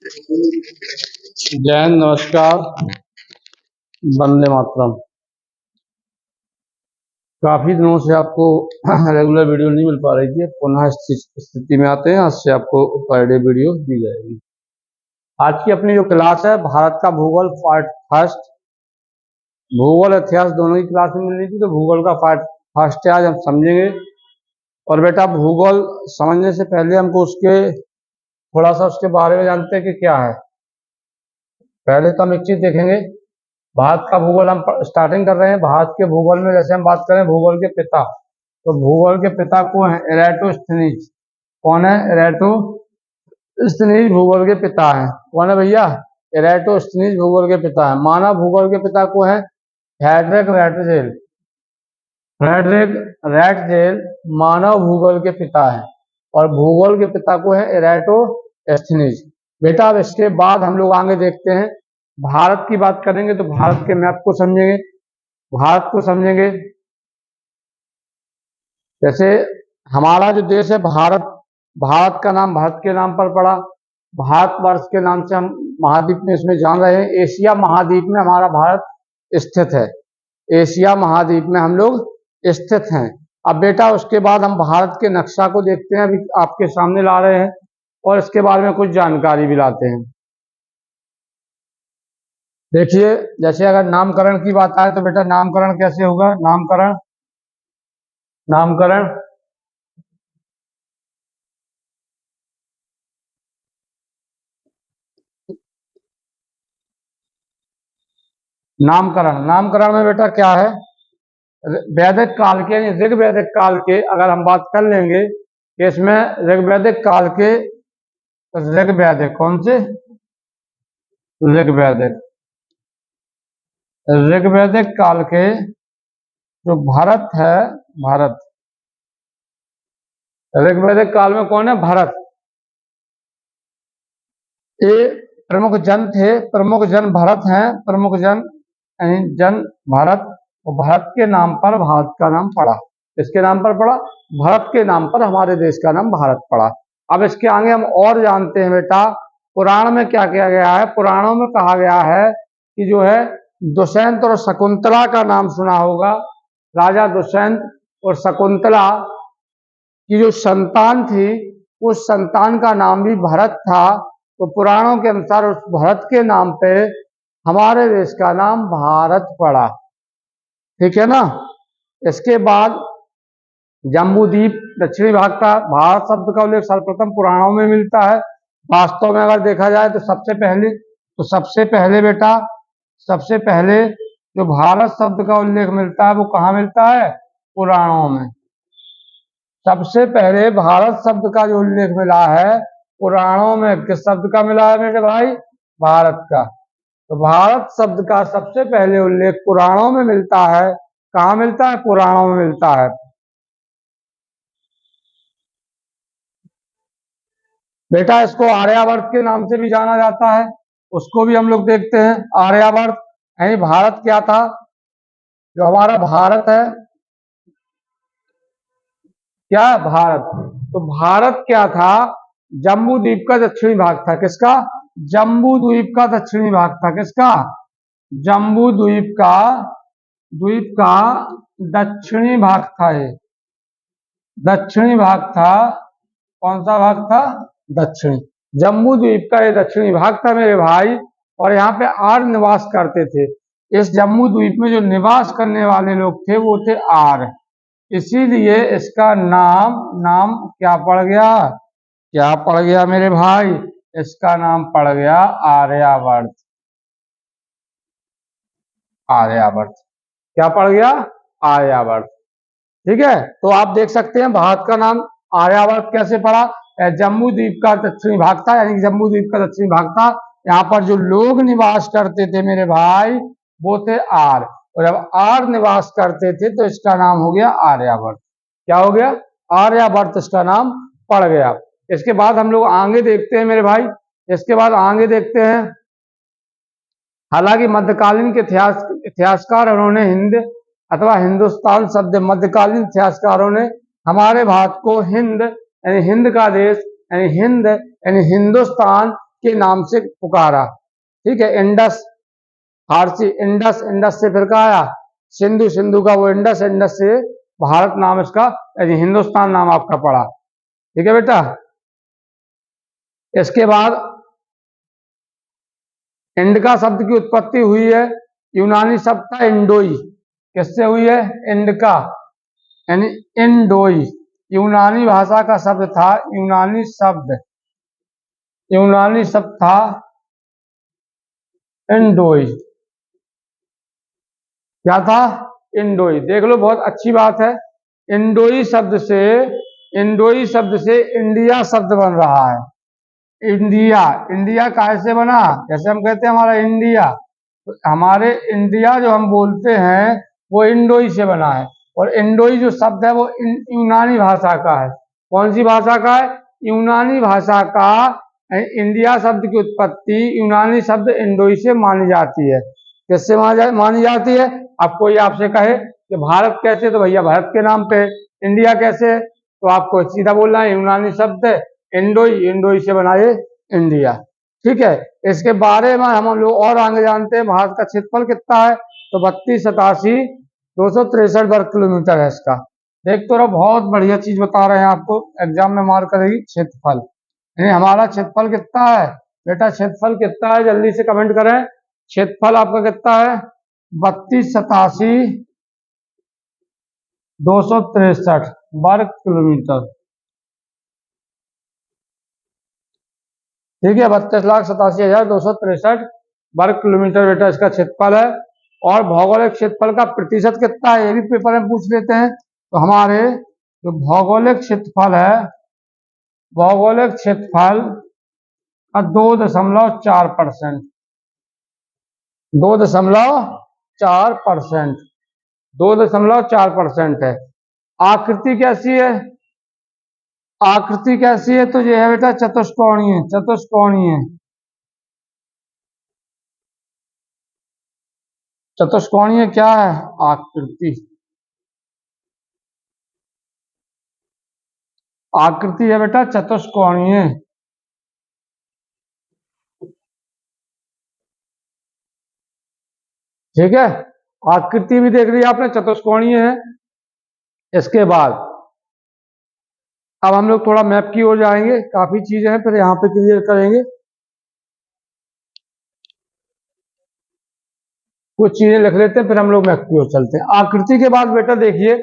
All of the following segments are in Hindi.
जय हिंद, नमस्कार, वंदे मातरम। काफी दिनों से आपको रेगुलर वीडियो नहीं मिल पा रही थी। पुनः इस स्थिति में आते हैं, आज से आपको पर डे वीडियो दी जाएगी। आज की अपनी जो क्लास है, भारत का भूगोल पार्ट फर्स्ट। भूगोल इतिहास दोनों ही क्लास में मिलनी थी, तो भूगोल का पार्ट फर्स्ट है, आज हम समझेंगे। और बेटा, भूगोल समझने से पहले हमको थोड़ा सा उसके बारे में जानते हैं कि क्या है। पहले तो हम एक चीज देखेंगे, भारत का भूगोल हम स्टार्टिंग कर रहे हैं। भारत के भूगोल में जैसे हम बात करें भूगोल के पिता, तो भूगोल के पिता को है एराटोस्थेनीज। कौन है? एराटोस्थेनीज भूगोल के पिता है। कौन है भैया? एराटोस्थेनीज भूगोल के पिता है। मानव भूगोल के पिता को है फ्रेडरिक रैटजेल। फ्रेडरिक रैटजेल मानव भूगोल के पिता है, और भूगोल के पिता को है एराटोस्थेनीज। बेटा, अब इसके बाद हम लोग आगे देखते हैं, भारत की बात करेंगे तो भारत के मैप को समझेंगे, भारत को समझेंगे। जैसे हमारा जो देश है भारत, भारत का नाम भारत के नाम पर पड़ा। भारतवर्ष के नाम से हम महाद्वीप में इसमें जान रहे हैं। एशिया महाद्वीप में हमारा भारत स्थित है। एशिया महाद्वीप में हम लोग स्थित हैं। अब बेटा, उसके बाद हम भारत के नक्शा को देखते हैं, अभी आपके सामने ला रहे हैं, और इसके बारे में कुछ जानकारी भी लाते हैं। देखिए, जैसे अगर नामकरण की बात आए तो बेटा, नामकरण कैसे होगा? नामकरण नामकरण नामकरण नामकरण में बेटा क्या है? वैदिक काल के, ऋग्वैदिक काल के अगर हम बात कर लेंगे कि इसमें ऋग्वैदिक काल के, ऋग्वैदिक कौन से? ऋग्वैदिक ऋग्वैदिक काल के जो भारत है, भारत ऋग्वैदिक काल में कौन है? भारत। ये प्रमुख जन थे, प्रमुख जन भारत हैं, प्रमुख जन भारत। और भारत के नाम पर भारत का नाम पड़ा। इसके नाम पर पड़ा, भारत के नाम पर हमारे देश का नाम भारत पड़ा। अब इसके आगे हम और जानते हैं बेटा, पुराण में क्या किया गया है। पुराणों में कहा गया है कि जो है दुष्यंत और शकुंतला का नाम सुना होगा। राजा दुष्यंत और शकुंतला की जो संतान थी, उस संतान का नाम भी भरत था। तो पुराणों के अनुसार उस भरत के नाम पे हमारे देश का नाम भारत पड़ा। ठीक है ना? इसके बाद जम्बूद्वीप दक्षिणी भाग का, भारत शब्द का उल्लेख सर्वप्रथम पुराणों में मिलता है। वास्तव में अगर देखा जाए तो सबसे पहले बेटा, सबसे पहले जो भारत शब्द का उल्लेख मिलता है वो कहाँ मिलता है? पुराणों में। सबसे पहले भारत शब्द का जो उल्लेख मिला है पुराणों में, किस शब्द का मिला है मेरे भाई? भारत का। तो भारत शब्द का सबसे पहले उल्लेख पुराणों में मिलता है। कहाँ मिलता है? पुराणों में मिलता है। बेटा, इसको आर्यावर्त के नाम से भी जाना जाता है, उसको भी हम लोग देखते हैं। आर्यावर्त यानी भारत क्या था? जो हमारा भारत है, क्या भारत? तो भारत क्या था? जम्बू द्वीप का दक्षिणी भाग था। किसका? जम्बू द्वीप का दक्षिणी भाग था। किसका? जम्बू द्वीप का दक्षिणी भाग था। ये दक्षिणी भाग था। कौन सा भाग था? दक्षिणी। जम्बू द्वीप का ये दक्षिणी भाग था मेरे भाई। और यहाँ पे आर्य निवास करते थे। इस जम्बू द्वीप में जो निवास करने वाले लोग थे वो थे आर्य। इसीलिए इसका नाम क्या पड़ गया? क्या पड़ गया मेरे भाई? इसका नाम पड़ गया आर्यावर्त। आर्यावर्त क्या पड़ गया? आर्यावर्त। ठीक है, तो आप देख सकते हैं भारत का नाम आर्यावर्त कैसे पड़ा। जम्बू द्वीप का दक्षिणी भाग था, यानी जम्बू द्वीप का दक्षिणी भाग था। यहाँ पर जो लोग निवास करते थे मेरे भाई वो थे आर्य, और जब आर्य निवास करते थे तो इसका नाम हो गया आर्यावर्त। क्या हो गया? आर्यावर्त इसका नाम पड़ गया। इसके बाद हम लोग आगे देखते हैं मेरे भाई, इसके बाद आगे देखते हैं। हालांकि मध्यकालीन के इतिहासकार उन्होंने हिंद अथवा हिंदुस्तान शब्द, मध्यकालीन इतिहासकारों ने हमारे भारत को हिंद यानी हिंद का देश, यानी हिंद यानी हिंदुस्तान के नाम से पुकारा। ठीक है, इंडस फारसी इंडस, इंडस से फिर कहा आया सिंधु, सिंधु का वो इंडस, इंडस से भारत नाम इसका, हिंदुस्तान नाम आपका पड़ा। ठीक है बेटा। इसके बाद इंडिका शब्द की उत्पत्ति हुई है, यूनानी शब्द था इंडोई। किससे हुई है? इंडिका यानी इंडोई, यूनानी भाषा का शब्द था, यूनानी शब्द था इंडोई। क्या था? इंडोई। देख लो, बहुत अच्छी बात है। इंडोई शब्द से इंडिया शब्द बन रहा है। इंडिया, इंडिया कैसे बना? जैसे हम कहते हैं हमारा इंडिया, तो हमारे इंडिया जो हम बोलते हैं वो इंडोई से बना है। और इंडोई जो शब्द है वो यूनानी भाषा का है। कौन सी भाषा का है? यूनानी भाषा का। इंडिया शब्द की उत्पत्ति यूनानी शब्द इंडोई से मानी जाती है। किससे मानी जाती है? अब कोई आपसे कहे कि भारत कैसे, तो भैया भारत के नाम पे। इंडिया कैसे, तो आपको सीधा बोलना है यूनानी शब्द इंडोई, इंडोई से बनाए इंडिया। ठीक है, इसके बारे में हम लोग और आगे जानते हैं। भारत का क्षेत्रफल कितना है? तो 32,87,263 वर्ग किलोमीटर है इसका। देख तो रहो, बहुत बढ़िया चीज बता रहे हैं आपको, एग्जाम में मार करेगी क्षेत्रफल। हमारा क्षेत्रफल कितना है बेटा? क्षेत्रफल कितना है जल्दी से कमेंट करें। क्षेत्रफल आपका कितना है? 32,87,263 वर्ग किलोमीटर। ठीक है, 32,87,263 वर्ग किलोमीटर बेटा इसका क्षेत्रफल है। और भौगोलिक क्षेत्रफल का प्रतिशत कितना है, ये भी पेपर में पूछ लेते हैं। तो हमारे जो भौगोलिक क्षेत्रफल है, भौगोलिक क्षेत्रफल का 2.4%, 2.4%, 2.4% है। आकृति कैसी है? आकृति कैसी है? तो ये है बेटा चतुष्कोणीय, चतुष्कोणीय, चतुष्कोणीय क्या है? आकृति, आकृति है बेटा चतुष्कोणीय। ठीक है, आकृति भी देख ली आपने, चतुष्कोणीय है। इसके बाद अब हम लोग थोड़ा मैप की ओर जाएंगे, काफी चीजें हैं फिर यहाँ पे क्लियर करेंगे। कुछ चीजें लिख लेते हैं फिर हम लोग मैप की ओर चलते हैं। आकृति के बाद बेटा देखिए,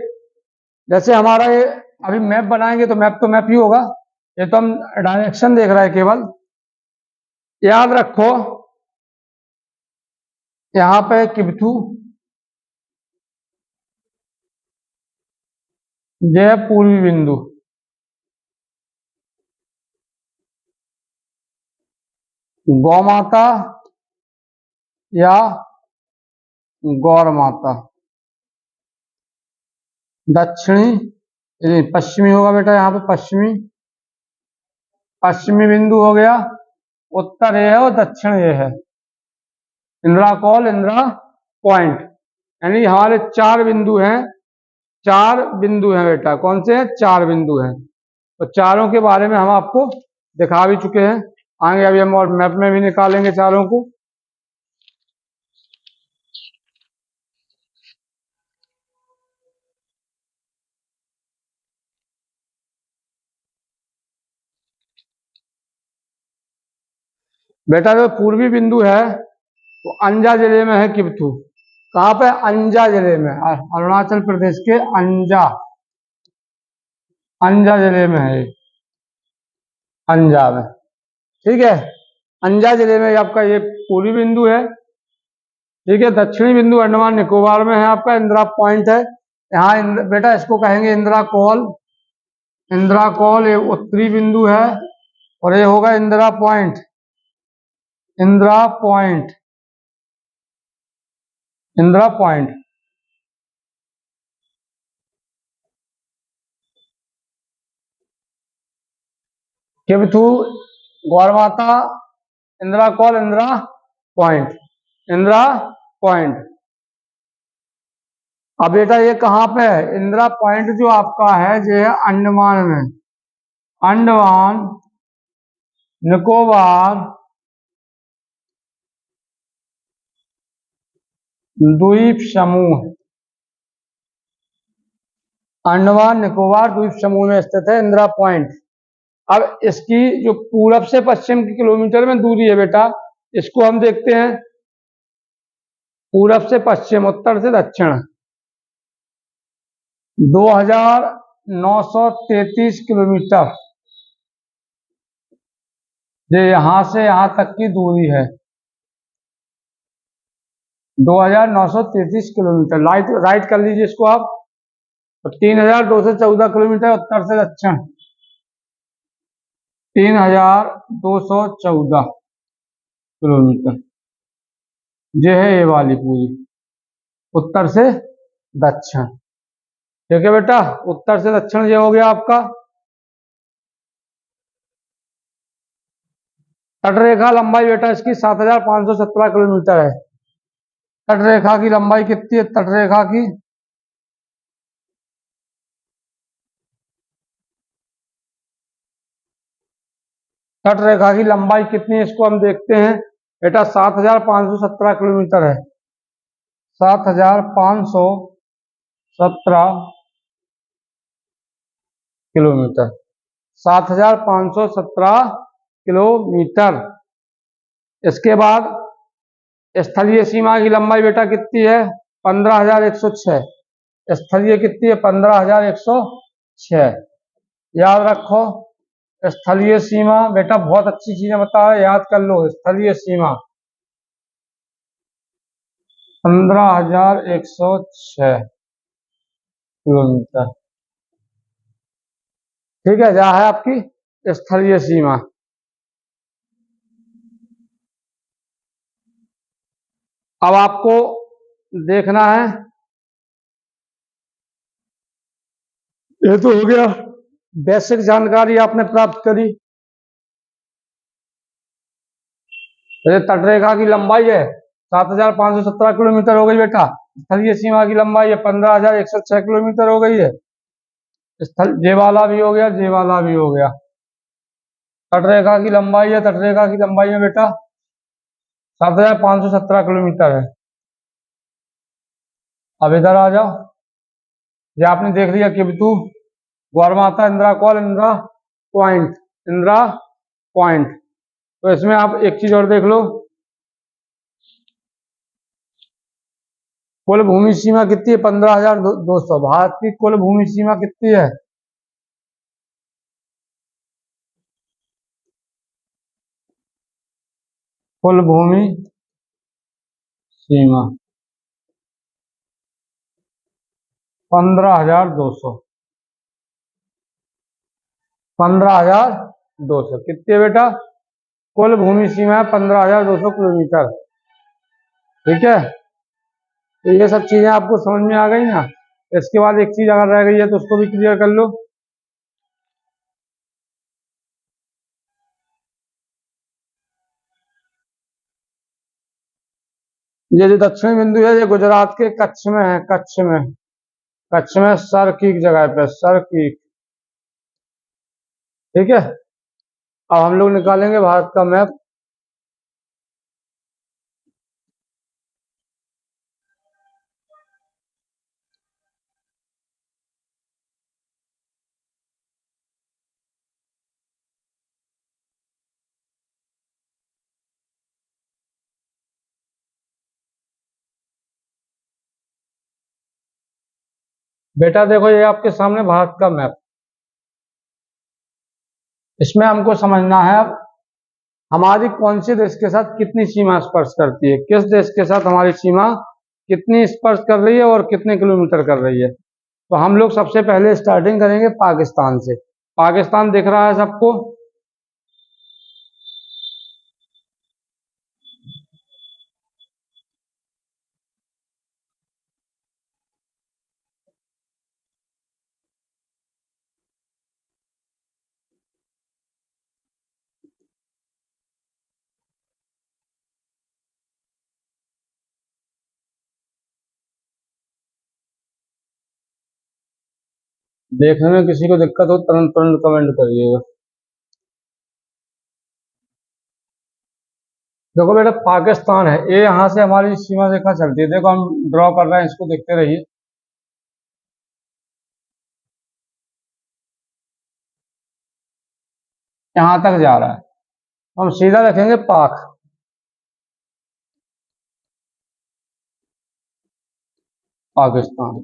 जैसे हमारा ये अभी मैप बनाएंगे तो मैप ही होगा। ये तो हम डायरेक्शन देख रहे हैं केवल। याद रखो, यहाँ पे किबथू, यह पूर्वी बिंदु, गौ माता या गौर माता। दक्षिणी पश्चिमी होगा बेटा, यहाँ पे पश्चिमी, पश्चिमी बिंदु हो गया। उत्तर ये है और दक्षिण ये है। इंदिरा कॉल, इंदिरा पॉइंट, यानी हमारे 4 बिंदु हैं। 4 बिंदु हैं बेटा, कौन से हैं? 4 बिंदु हैं। तो चारों के बारे में हम आपको दिखा भी चुके हैं। आगे अभी हम और मैप में भी निकालेंगे चारों को। बेटा जो पूर्वी बिंदु है वो अंजा जिले में है, किबथू। कहाँ पे? अंजा जिले में, अरुणाचल प्रदेश के अंजा, अंजा जिले में है, अंजा में। ठीक है, अंजा जिले में आपका ये पूर्वी बिंदु है। ठीक है, दक्षिणी बिंदु अंडमान निकोबार में है, आपका इंदिरा पॉइंट है। यहाँ बेटा इसको कहेंगे इंदिरा कॉल, इंदिरा कॉल ये उत्तरी बिंदु है। और ये होगा Indira point, Indira point, Indira point. Kibithu, Gaurmata, Indira col, Indira point, Indira point. अब बेटा ये कहाँ पे है? इंदिरा पॉइंट जो आपका है ये है अंडमान में, अंडमान निकोबार द्वीप समूह अंडमान निकोबार द्वीप समूह में स्थित है इंदिरा पॉइंट। अब इसकी जो पूरब से पश्चिम की किलोमीटर में दूरी है बेटा, इसको हम देखते हैं। पूरब से पश्चिम, उत्तर से दक्षिण 2933 किलोमीटर, ये यहां से यहां तक की दूरी है 2933 किलोमीटर। राइट कर लीजिए इसको आप। तो 3214 किलोमीटर उत्तर से दक्षिण, 3214 किलोमीटर, ये है ये वाली पूरी उत्तर से दक्षिण। ठीक है बेटा, उत्तर से दक्षिण ये हो गया आपका। तटरेखा लंबाई बेटा इसकी 7517 किलोमीटर है। तटरेखा की लंबाई कितनी है? तटरेखा की तटरेखा की लंबाई कितनी है इसको हम देखते हैं बेटा। 7517 किलोमीटर है। 7517 किलोमीटर, 7517 किलोमीटर। इसके बाद स्थलीय सीमा की लंबाई बेटा कितनी है? 15106। स्थलीय कितनी है? 15106। याद रखो, स्थलीय सीमा बेटा बहुत अच्छी चीजें बता रहा है, याद कर लो। स्थलीय सीमा 15106 किलोमीटर। ठीक है, जहाँ है आपकी स्थलीय सीमा। अब आपको देखना है, ये तो हो गया बेसिक जानकारी आपने प्राप्त करी। ये तटरेखा की लंबाई है 7517 किलोमीटर हो गई बेटा। स्थलीय सीमा की लंबाई है 15106 किलोमीटर हो गई है। स्थल जे वाला भी हो गया, जे वाला भी हो गया। तटरेखा की लंबाई है, तटरेखा की लंबाई में बेटा 7517 किलोमीटर है। अब इधर आ जाओ, ये आपने देख लिया Kibithu, Gaurmata, Indira col, Indira point, Indira point. तो इसमें आप एक चीज और देख लो, कुल भूमि सीमा कितनी है? 15,200। भारत की कुल भूमि सीमा कितनी है? कुल भूमि सीमा 15,200। 15,200 कितनी है बेटा? कुल भूमि सीमा है 15,200 किलोमीटर। ठीक है, तो ये सब चीजें आपको समझ में आ गई ना। इसके बाद एक चीज अगर रह गई है तो उसको भी क्लियर कर लो। ये जो दक्षिणी बिंदु है ये गुजरात के कच्छ में है, कच्छ में। कच्छ में सर की जगह पे, सर की। ठीक है, अब हम लोग निकालेंगे भारत का मैप। बेटा देखो, ये आपके सामने भारत का मैप। इसमें हमको समझना है अब हमारी कौन से देश के साथ कितनी सीमा स्पर्श करती है, किस देश के साथ हमारी सीमा कितनी स्पर्श कर रही है और कितने किलोमीटर कर रही है। तो हम लोग सबसे पहले स्टार्टिंग करेंगे पाकिस्तान से। पाकिस्तान दिख रहा है सबको? देखने में किसी को दिक्कत हो तुरंत तुरंत कमेंट करिएगा। देखो बेटा पाकिस्तान है, ये यहाँ से हमारी सीमा रेखा चलती है। देखो हम ड्रॉ कर रहे हैं, इसको देखते रहिए। यहाँ तक जा रहा है, हम सीधा रखेंगे पाक। पाकिस्तान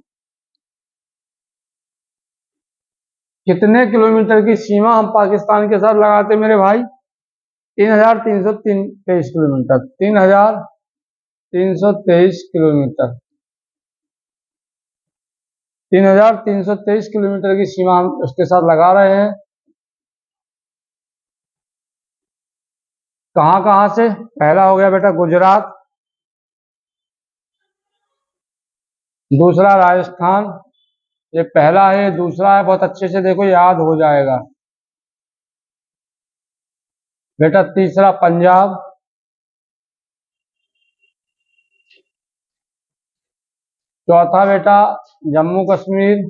कितने किलोमीटर की सीमा हम पाकिस्तान के साथ लगाते मेरे भाई? 3,323 किलोमीटर। 3,323 किलोमीटर। 3,323 किलोमीटर की सीमा हम उसके साथ लगा रहे हैं। कहाँ कहाँ से? पहला हो गया बेटा गुजरात, दूसरा राजस्थान। ये पहला है, दूसरा है, बहुत अच्छे से देखो याद हो जाएगा बेटा। तीसरा पंजाब, चौथा बेटा जम्मू कश्मीर,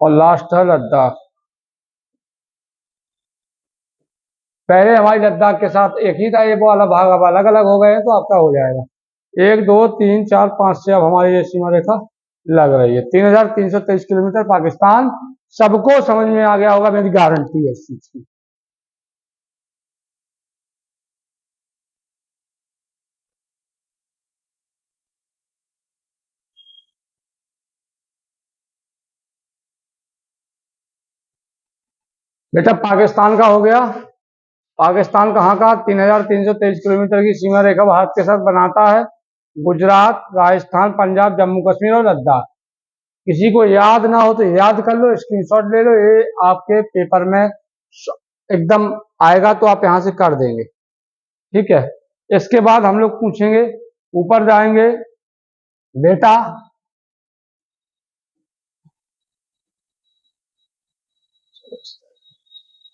और लास्ट है लद्दाख। पहले हमारी लद्दाख के साथ एक ही था, ये वो वाला भाग, अब अलग अलग हो गए हैं, तो आपका हो जाएगा। 1, 2, 3, 4, 5 से अब हमारी ये सीमा रेखा लग रही है। 3,323 किलोमीटर पाकिस्तान। सबको समझ में आ गया होगा, मेरी गारंटी है इस चीज की। बेटा पाकिस्तान का हो गया। पाकिस्तान कहाँ का? 3,323 किलोमीटर की सीमा रेखा भारत के साथ बनाता है गुजरात, राजस्थान, पंजाब, जम्मू कश्मीर और लद्दाख। किसी को याद ना हो तो याद कर लो, स्क्रीनशॉट ले लो, ये आपके पेपर में एकदम आएगा तो आप यहां से कर देंगे। ठीक है, इसके बाद हम लोग पूछेंगे, ऊपर जाएंगे बेटा।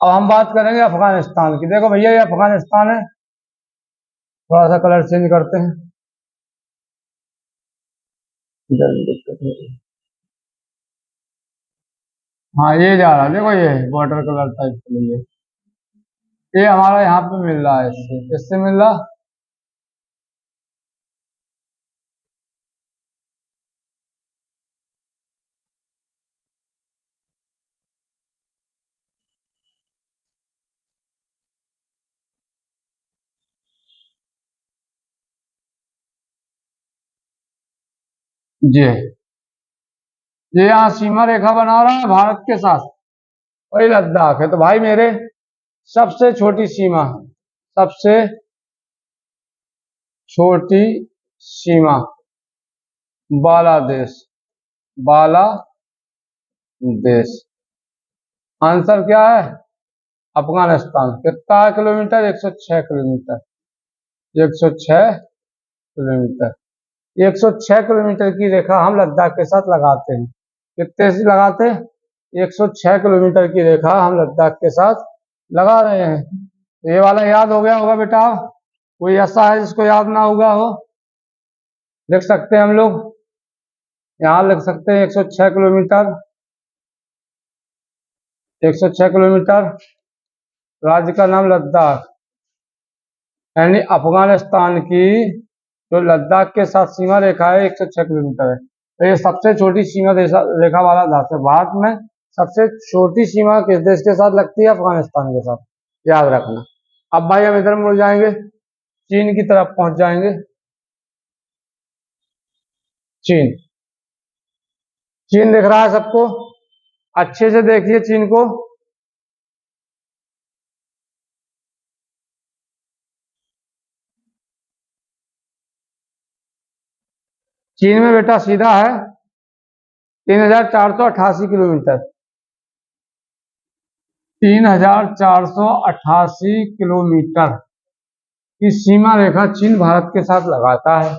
अब हम बात करेंगे अफगानिस्तान की। देखो भैया ये अफगानिस्तान है, थोड़ा सा कलर चेंज करते हैं। हाँ ये जा रहा है, देखो ये वाटर कलर टाइप के लिए, ये हमारा यहाँ पे मिल रहा है। इससे किससे मिल रहा? जी, ये यहाँ सीमा रेखा बना रहा है भारत के साथ, वही लद्दाख है। तो भाई मेरे सबसे छोटी सीमा, सबसे छोटी सीमा बांग्लादेश। बांग्लादेश। आंसर क्या है? अफगानिस्तान। कितना किलोमीटर? 106 किलोमीटर। 106 किलोमीटर। 106 किलोमीटर की रेखा हम लद्दाख के साथ लगाते हैं। कितने से लगाते हैं? 106 किलोमीटर की रेखा हम लद्दाख के साथ लगा रहे हैं। तो ये वाला याद हो गया होगा बेटा। कोई ऐसा है जिसको याद ना होगा हो? लिख सकते हैं हम लोग, यहाँ लिख सकते हैं 106 किलोमीटर। 106 किलोमीटर। राज्य का नाम लद्दाख, यानी अफगानिस्तान की जो लद्दाख के साथ सीमा रेखा है 106 किलोमीटर है। तो ये सबसे छोटी सीमा रेखा वाला देश है। भारत में सबसे छोटी सीमा किस देश के साथ लगती है? अफगानिस्तान के साथ, याद रखना। अब भाई हम इधर मुड़ जाएंगे, चीन की तरफ पहुंच जाएंगे। चीन। चीन दिख रहा है सबको? अच्छे से देखिए चीन को। चीन में बेटा सीधा है 3,488 किलोमीटर। 3,488 किलोमीटर की सीमा रेखा चीन भारत के साथ लगाता है।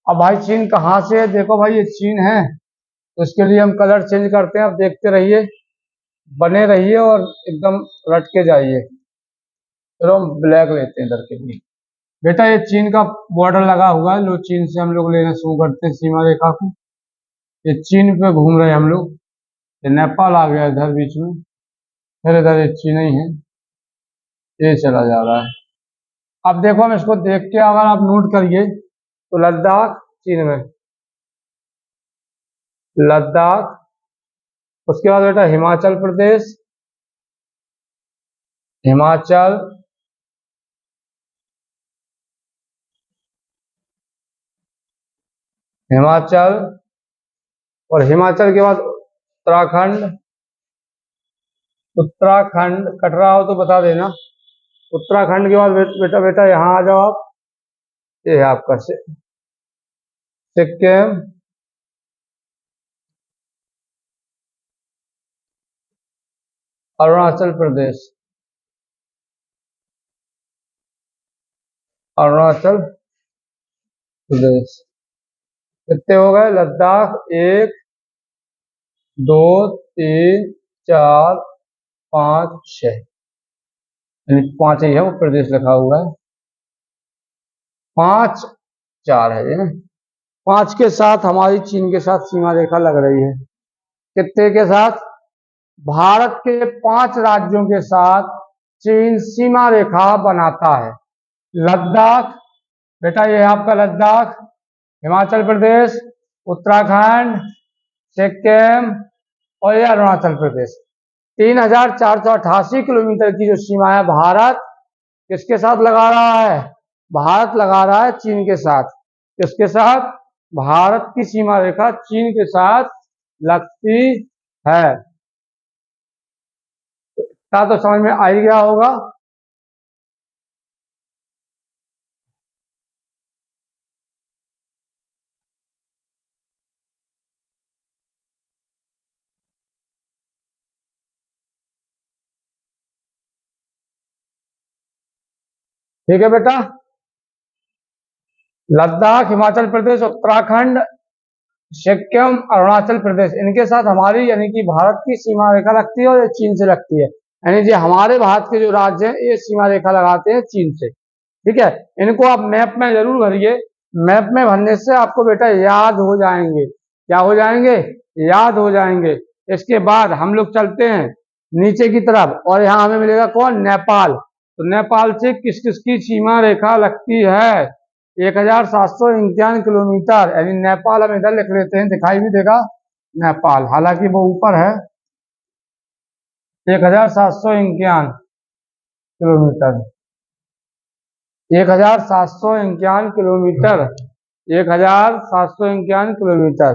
अब भाई चीन कहाँ से है? देखो भाई ये चीन है, तो इसके लिए हम कलर चेंज करते हैं। आप देखते रहिए, बने रहिए और एकदम रट के जाइए। चलो हम ब्लैक लेते हैं इधर के लिए। बेटा ये चीन का बॉर्डर लगा हुआ है, लो चीन से हम लोग लेना शुरू करते हैं सीमा रेखा को। ये चीन पे घूम रहे हैं हम लोग। ये नेपाल आ गया इधर बीच में। फिर इधर ये चीन ही है, ये चला जा रहा है। अब देखो हम इसको देख के अगर आप नोट करिए तो लद्दाख चीन में, लद्दाख, उसके बाद बेटा हिमाचल प्रदेश, हिमाचल, हिमाचल, और हिमाचल के बाद उत्तराखंड, उत्तराखंड कट रहा हो तो बता देना। उत्तराखंड के बाद बेटा बेटा यहाँ आ जाओ आप, ये है आपका सिक्किम, अरुणाचल प्रदेश, अरुणाचल प्रदेश, कितने हो गए? लद्दाख 1 2 3 4 5 6, यानी 5 ही है, वो प्रदेश लिखा हुआ है, 5 4 है ये। 5 के साथ हमारी चीन के साथ सीमा रेखा लग रही है। कितने के साथ? भारत के 5 राज्यों के साथ चीन सीमा रेखा बनाता है। लद्दाख, बेटा ये है आपका लद्दाख, हिमाचल प्रदेश, उत्तराखंड, सिक्किम और ये अरुणाचल प्रदेश। 3488 किलोमीटर की जो सीमा है भारत किसके साथ लगा रहा है? भारत लगा रहा है चीन के साथ। किसके साथ? भारत की सीमा रेखा चीन के साथ लगती है। तो समझ में आ ही गया होगा। ठीक है बेटा, लद्दाख, हिमाचल प्रदेश, उत्तराखंड, सिक्किम, अरुणाचल प्रदेश, इनके साथ हमारी यानी कि भारत की सीमा रेखा लगती है और ये चीन से लगती है। यानी जो हमारे भारत के जो राज्य हैं ये सीमा रेखा लगाते हैं चीन से। ठीक है, इनको आप मैप में जरूर भरिए। मैप में भरने से आपको बेटा याद हो जाएंगे। क्या हो जाएंगे? याद हो जाएंगे। इसके बाद हम लोग चलते हैं नीचे की तरफ और यहाँ हमें मिलेगा कौन? नेपाल। तो नेपाल से किस किस की सीमा रेखा लगती है? 1751 किलोमीटर, यानी नेपाल हम इधर लिख लेते हैं, दिखाई भी देगा नेपाल, हालांकि वो ऊपर है। 1751 किलोमीटर, 1751 किलोमीटर, 1751 किलोमीटर।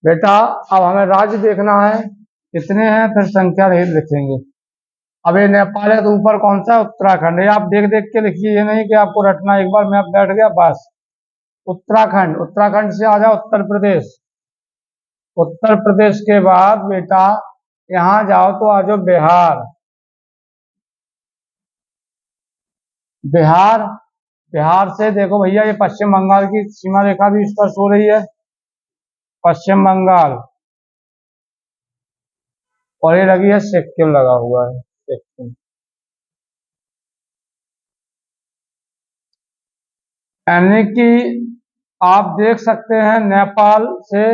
बेटा अब हमें राज्य देखना है कितने हैं, फिर संख्या रहित लिखेंगे। अब ये नेपाल है तो ऊपर कौन सा है? उत्तराखंड। ये आप देख देख के लिखिए, ये नहीं कि आपको रटना, एक बार मैप बैठ गया बस। उत्तराखंड, उत्तराखंड से आ जाओ उत्तर प्रदेश, उत्तर प्रदेश के बाद बेटा यहाँ जाओ तो आ जाओ बिहार, बिहार, बिहार से देखो भैया ये पश्चिम बंगाल की सीमा रेखा भी स्पष्ट हो रही है, पश्चिम बंगाल, और ये लगी है सिक्किम, लगा हुआ है सिक्किम। यानी कि आप देख सकते हैं नेपाल से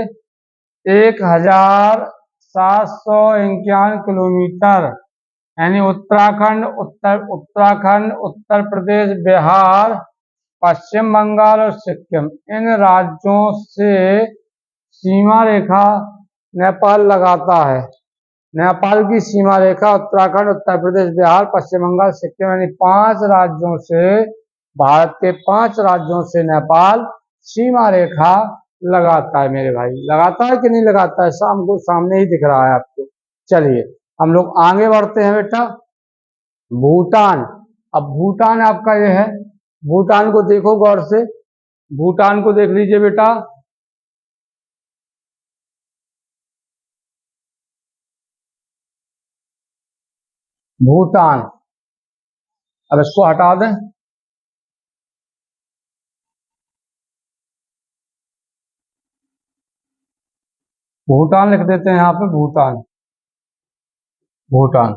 1751 किलोमीटर, यानी उत्तराखंड, उत्तर प्रदेश, बिहार, पश्चिम बंगाल और सिक्किम, इन राज्यों से सीमा रेखा नेपाल लगाता है। नेपाल की सीमा रेखा उत्तराखंड, उत्तर प्रदेश, बिहार, पश्चिम बंगाल, सिक्किम, यानी 5 राज्यों से, भारत के 5 राज्यों से नेपाल सीमा रेखा लगाता है मेरे भाई। लगाता है कि नहीं लगाता है? शाम को सामने ही दिख रहा है आपको। चलिए हम लोग आगे बढ़ते हैं बेटा। भूटान, अब भूटान आपका ये है, भूटान को देखो गौर से, भूटान को देख लीजिए बेटा। भूटान, अब इसको हटा दें, भूटान लिख देते हैं यहाँ पे, भूटान, भूटान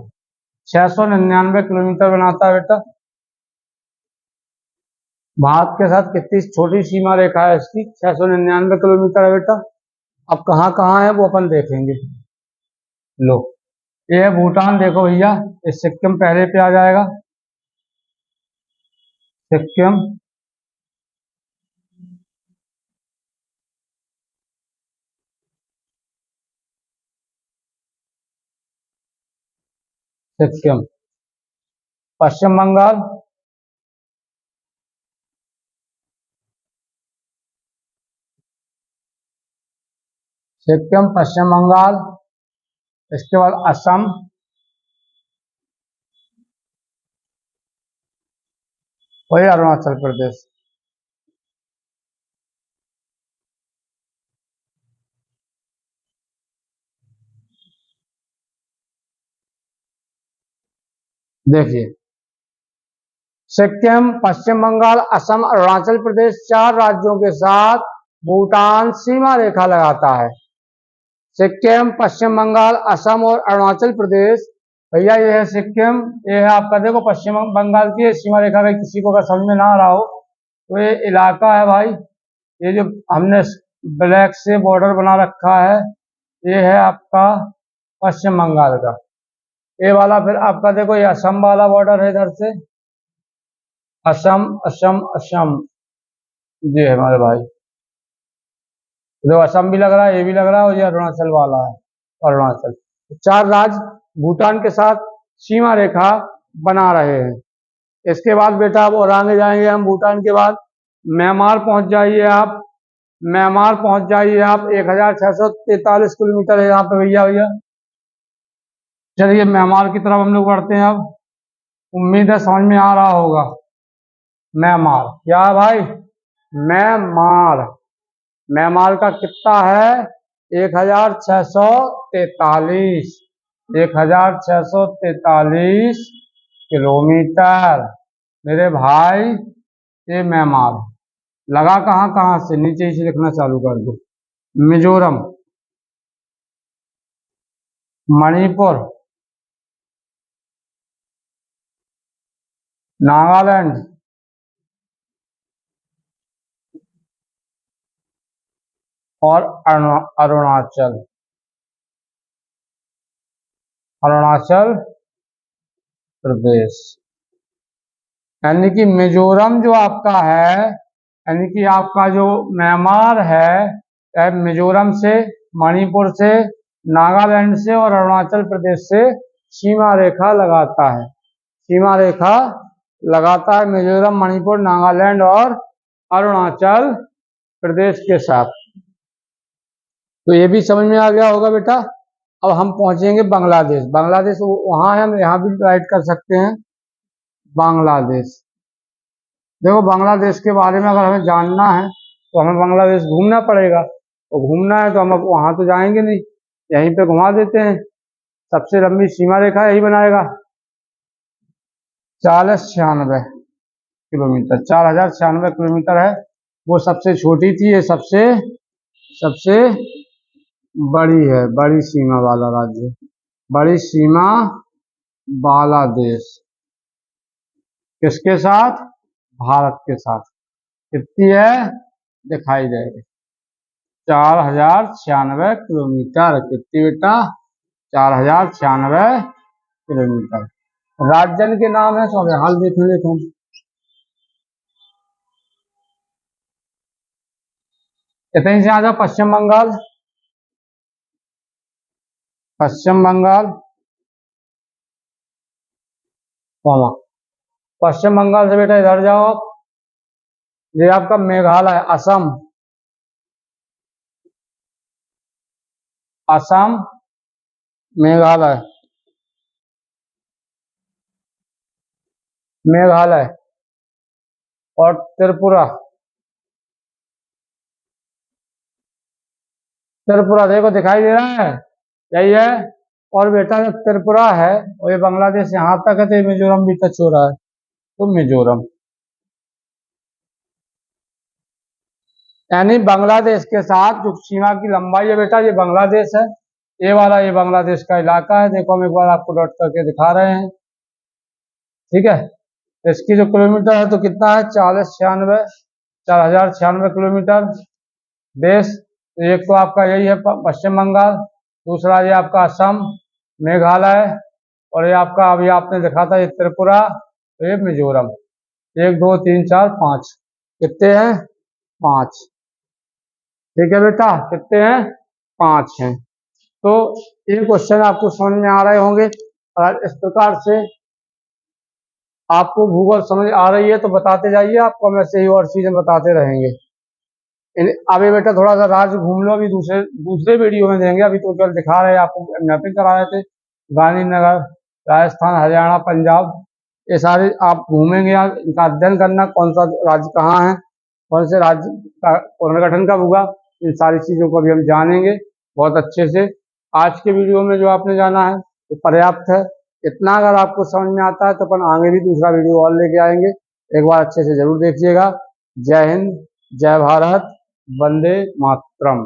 699 किलोमीटर बनाता है बेटा। भारत के साथ कितनी छोटी सीमा रेखा है इसकी? 699 किलोमीटर है बेटा। अब कहाँ कहाँ है वो अपन देखेंगे। लो ये है भूटान। देखो भैया, ये सिक्किम पहले पे आ जाएगा, सिक्किम। सिक्किम। पश्चिम बंगाल। सिक्किम, पश्चिम बंगाल। इसके बाद असम। वही अरुणाचल प्रदेश। देखिए, सिक्किम, पश्चिम बंगाल, असम, अरुणाचल प्रदेश, 4 राज्यों के साथ भूटान सीमा रेखा लगाता है। सिक्किम, पश्चिम बंगाल, असम और अरुणाचल प्रदेश। भैया ये है सिक्किम, ये है आपका देखो पश्चिम बंगाल की सीमा रेखा का। किसी को अगर समझ में ना आ रहा हो तो ये इलाका है भाई, ये जो हमने ब्लैक से बॉर्डर बना रखा है, ये है आपका पश्चिम बंगाल का। ये वाला फिर आपका देखो ये असम वाला बॉर्डर है इधर से, असम असम असम। ये है हमारे भाई, देखो असम भी लग रहा है, ये भी लग रहा है, और ये अरुणाचल वाला है, अरुणाचल। 4 राज्य भूटान के साथ सीमा रेखा बना रहे हैं। इसके बाद बेटा अब और आगे जाएंगे हम, भूटान के बाद म्यांमार पहुंच जाइए आप। म्यांमार पहुंच जाइए आप, 1643 किलोमीटर है यहाँ पे भैया। भैया चलिए म्यांमार की तरफ हम लोग बढ़ते हैं अब। उम्मीद है समझ में आ रहा होगा। म्यांमार क्या है भाई? म्यांमार। म्यांमार का कितना है? 1643, 1643 किलोमीटर मेरे भाई। ये म्यांमार लगा कहाँ कहाँ से, नीचे से लिखना चालू कर दो। मिजोरम, मणिपुर, नागालैंड, और अरुणाचल, अरुणाचल प्रदेश। यानी कि मिजोरम जो आपका है, यानी कि आपका जो म्यांमार है, मिजोरम से, मणिपुर से, नागालैंड से और अरुणाचल प्रदेश से सीमा रेखा लगाता है। सीमा रेखा लगाता है मिजोरम, मणिपुर, नागालैंड और अरुणाचल प्रदेश के साथ। तो ये भी समझ में आ गया होगा बेटा। अब हम पहुंचेंगे बांग्लादेश। बांग्लादेश वहां है, हम यहाँ भी राइट कर सकते हैं बांग्लादेश। देखो बांग्लादेश के बारे में अगर हमें जानना है तो हमें बांग्लादेश घूमना पड़ेगा, और घूमना है तो हम अब वहां तो जाएंगे नहीं, यहीं पे घुमा देते हैं। सबसे लंबी सीमा रेखा यही बनाएगा, 4096 किलोमीटर, 4096 किलोमीटर है। वो सबसे छोटी थी, ये सबसे सबसे बड़ी है, बड़ी सीमा वाला राज्य, बड़ी सीमा वाला देश। किसके साथ? भारत के साथ। कितनी है? दिखाई जाएगी, 4096 किलोमीटर। कितनी बेटा? 4096 किलोमीटर। राज्य के नाम है, तो हमें हाल देखेंगे तुम। इतनी से आ जाओ पश्चिम बंगाल। पश्चिम बंगाल, कौमा। पश्चिम बंगाल से बेटा इधर जाओ आप, ये आपका मेघालय, असम। असम, मेघालय, मेघालय और त्रिपुरा। त्रिपुरा देखो दिखाई दे रहा है, यही है। और बेटा जो त्रिपुरा है और ये बांग्लादेश यहाँ तक है, तो ये मिजोरम भी टच हो रहा है, तो मिजोरम। यानी बांग्लादेश के साथ जो सीमा की लंबाई है बेटा, ये बांग्लादेश है। ये वाला ये बांग्लादेश का इलाका है। देखो हम एक बार आपको डॉट करके दिखा रहे हैं, ठीक है। इसकी जो किलोमीटर है तो कितना है? 4096 किलोमीटर देश। तो एक तो आपका यही है पश्चिम बंगाल, दूसरा ये आपका असम, मेघालय, और ये आपका अभी आपने देखा था ये त्रिपुरा, ये मिजोरम। 1 2 3 4 5, कितने हैं? 5। ठीक है बेटा, कितने हैं? 5 हैं। तो ये क्वेश्चन आपको समझ में आ रहे होंगे। अगर इस प्रकार से आपको भूगोल समझ आ रही है तो बताते जाइए, आपको हम ऐसे ही और चीजें बताते रहेंगे। अभी बेटा थोड़ा सा राज्य घूम लो, अभी दूसरे दूसरे वीडियो में देंगे। अभी तो केवल दिखा रहे हैं आपको, मैपिंग करा रहे थे। गांधीनगर, राजस्थान, हरियाणा, पंजाब, ये सारे आप घूमेंगे, इनका अध्ययन करना, कौन सा राज्य कहाँ है, कौन से राज्य का पुनर्गठन कब हुआ, इन सारी चीजों को भी हम जानेंगे बहुत अच्छे से। आज के वीडियो में जो आपने जाना है तो पर्याप्त है। इतना अगर आपको समझ में आता है तो अपन आगे भी दूसरा वीडियो और लेके आएंगे, एक बार अच्छे से जरूर देखिएगा। जय हिंद, जय भारत, वंदे मातरम।